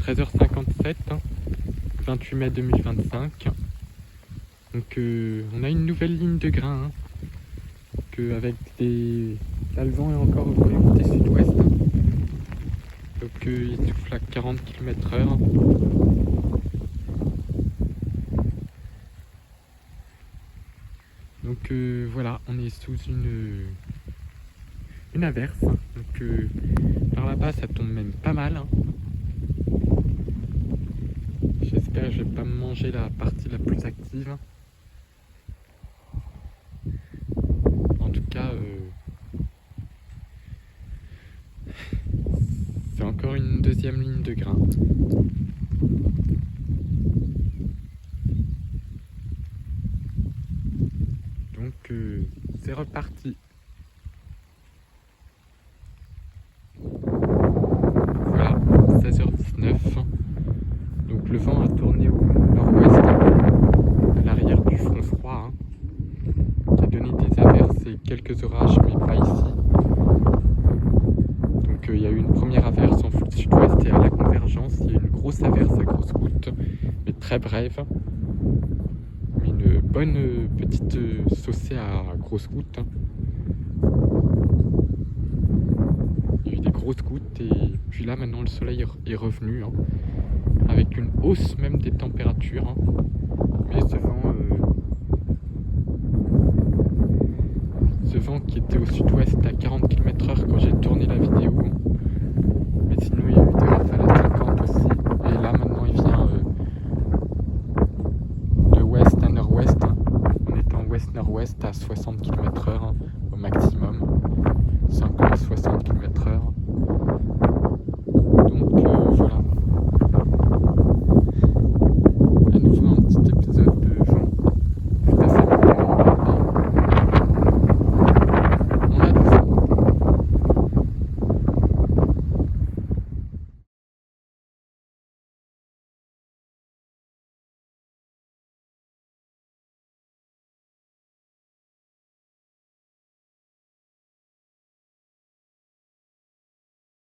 13h57, 28 mai 2025. Donc on a une nouvelle ligne de grain, avec là, le vent est encore côté sud-ouest. Donc il souffle à 40 km/h. Donc voilà, on est sous une averse. Donc par là-bas ça tombe même pas mal. J'espère que je vais pas me manger la partie la plus active. En tout cas, c'est encore une deuxième ligne de grain. Donc c'est reparti. Voilà, 16h19. Donc le vent a tourné au nord-ouest, à l'arrière du front froid, qui a donné des averses et quelques orages, mais pas ici. Donc il y a eu une première averse en flux sud-ouest et à la convergence, il y a eu une grosse averse à Grosse-Goutte, mais très brève. Mais une bonne petite saucée à Grosse-Goutte. Il y a eu des grosses gouttes et puis là maintenant le soleil est revenu, avec une hausse même des températures. Mais ce vent qui était au sud-ouest à 40 km/h quand j'ai tourné la vidéo. Mais sinon il y a eu des rafales à 50 aussi. Et là maintenant il vient de ouest à nord-ouest. On est en ouest-nord-ouest à 60 km/h au maximum. 50-60